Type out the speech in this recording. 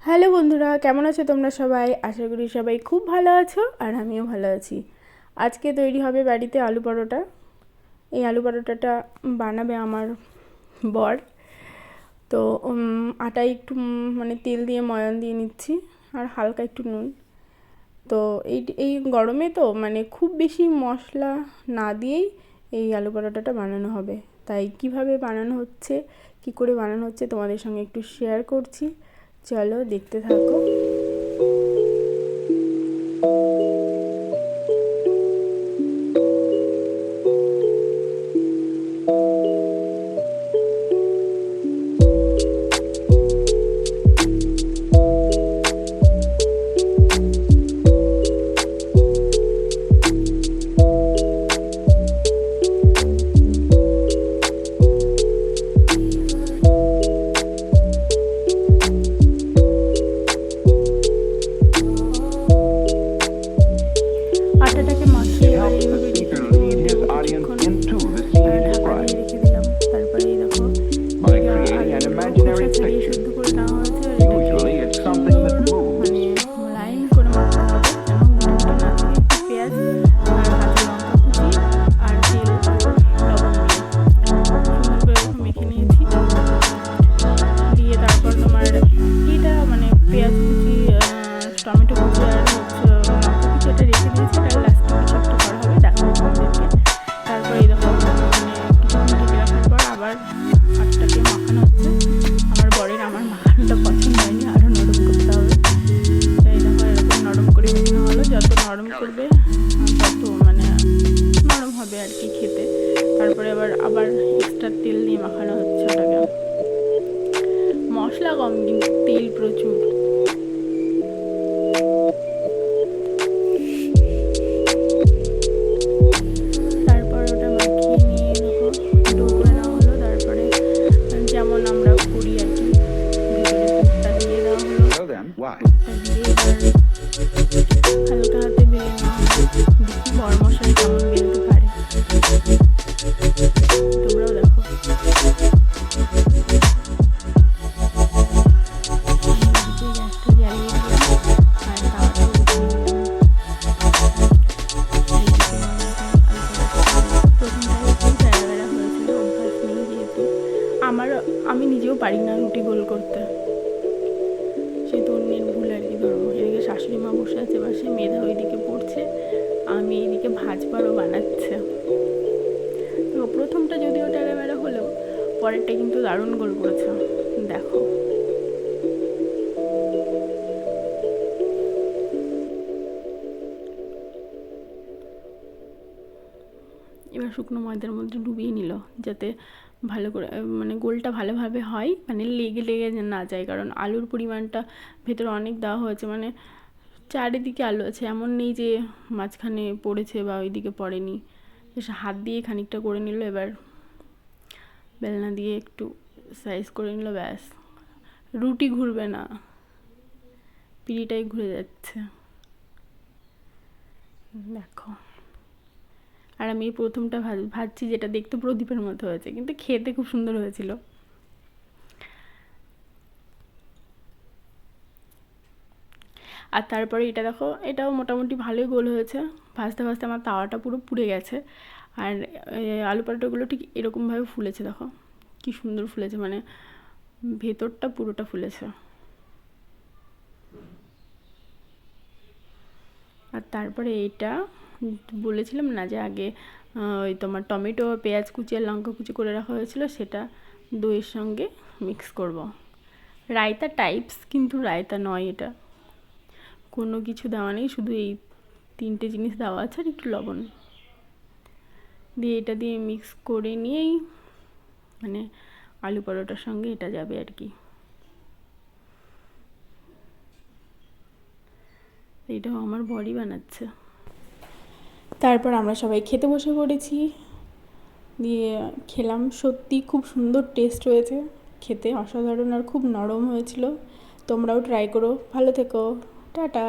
Hello বন্ধুরা, কেমন আছো তোমরা সবাই? আশা করি সবাই খুব ভালো আছো আর আমিও ভালো আছি। আজকে তৈরি হবে বাড়িতে আলু পরোটা। এই আলু পরোটাটা বানাবে আমার বর। তো আটায় একটু মানে তেল দিয়ে ময়ান দিয়ে নিচ্ছি আর হালকা একটু নুন। তো এই গরমে তো মানে খুব বেশি মশলা না দিয়েই এই আলু পরোটাটা বানানো হবে। তাই কিভাবে বানানো হচ্ছে, কি করে বানানো হচ্ছে তোমাদের সঙ্গে একটু শেয়ার করছি। চলো দেখতে থাকো। আটাটাকে মাখিয়ে এবার এইভাবে রেখে দেবো কিছুক্ষণ, ঢাকা দিয়ে রেখে দিলাম। তারপরে এই দেখো আলুগুলো খোসা ছাড়িয়ে শুদ্ধ করে নেওয়া হয়েছে। এটাকে সুন্দর মানে লাইন করে মাখতে হবে যেন গুঁটো না থাকে। একটু পেঁয়াজ আর কাঁচা লঙ্কা কুচি আর তেল আর লবণ দিয়ে সুন্দর করে দেখো মেখে নিয়েছি। দিয়ে তারপর তোমার এটা মানে পেঁয়াজ কুচি, টমেটো কুচি আর লঙ্কা কুচি এটা রেখে দিয়েছি। এটা লাস্টে কিছু একটা করা হবে, দেখাবো তোমাদেরকে। তারপর এই দেখো মানে কিছুক্ষণ ঢেকে রাখার পর আবার আটটাকে মাখানো হচ্ছে। আমার বরের আমার মাখানোটা পছন্দ হয়নি, আরও নরম করতে হবে। তাই দেখো এরকম নরম করে মেখানো হলো। যত নরম করবে তত মানে নরম হবে আর কি খেতে। তারপরে আবার এক্সট্রা তেল দিয়ে মাখানো হচ্ছে ওটাকে। মশলা কম কিন্তু তেল প্রচুর। তারপর ওটা মাখিয়ে নিয়ে দেখো ডো করে নেওয়া হলো। তারপরে যেমন আমরা করি আর কি, ভেতরে পুরটা দিয়ে দেওয়া হলো। পুরটা দিয়ে এবার হালকা হাতে বেলে নেওয়া হলো। দেখি বড় মশাই কেমন বেলতে পারে, তোমরাও দেখো। গ্যাসটা জ্বালিয়ে দিলাম আর তাওয়াটা উঠিয়ে দিলাম। আমি নিজেও পারি না রুটি গোল করতে, সে তো অন্যের ভুল আর কি ধরবো। এদিকে শাশুড়ি মা বসে আছে পাশে, মেধা ওইদিকে পড়ছে, আমি এদিকে ভাজবারও বানাচ্ছে। তো প্রথমটা যদিও টেরামেরা হলেও পরেরটা কিন্তু দারুণ গোল করেছে, দেখো। এবার শুকনো ময়দার মধ্যে ডুবিয়ে নিল যাতে ভালো করে মানে গোলটা ভালোভাবে হয়, মানে লেগে লেগে না যায়। কারণ আলুর পরিমাণটা ভেতরে অনেক দেওয়া হয়েছে, মানে চারিদিকে আলু আছে, এমন নেই যে মাঝখানে পড়েছে বা ওইদিকে পড়েনি। বেশ হাত দিয়ে খানিকটা করে নিল, এবার বেলনা দিয়ে একটু সাইজ করে নিল, ব্যাস। রুটি ঘুরবে না, পিঁড়িটাই ঘুরে যাচ্ছে, দেখো। আর আমি প্রথমটা ভাজছি, যেটা দেখতে প্রদীপের মতো হয়েছে কিন্তু খেতে খুব সুন্দর হয়েছিল। আর তারপরে এটা দেখো, এটাও মোটামুটি ভালোই গোল হয়েছে। ভাজতে ভাজতে আমার তাওয়াটা পুরো পুড়ে গেছে। আর আলু পরোটাগুলো ঠিক এরকমভাবে ফুলেছে, দেখো কি সুন্দর ফুলেছে, মানে ভেতরটা পুরোটা ফুলেছে। আর তারপরে এইটা বলেছিলাম না যে আগে ওই তোমার টমেটো পেঁয়াজ কুচি আর লঙ্কা কুচি করে রাখা হয়েছিল, সেটা দইয়ের সঙ্গে মিক্স করব। রায়তা টাইপস, কিন্তু রায়তা নয় এটা, কোনো কিছু দেওয়া নেই, শুধু এই তিনটে জিনিস দেওয়া আছে আর একটু লবণ দিয়ে এটা দিয়ে মিক্স করে নিয়েই মানে আলু পরোটার সঙ্গে এটা যাবে আর কি। এটাও আমার বড়ি বানাচ্ছে। তারপর আমরা সবাই খেতে বসে পড়েছি, দিয়ে খেলাম। সত্যি খুব সুন্দর টেস্ট হয়েছে, খেতে অসাধারণ আর খুব নরম হয়েছিল। তোমরাও ট্রাই করো। ভালো থেকো, টাটা।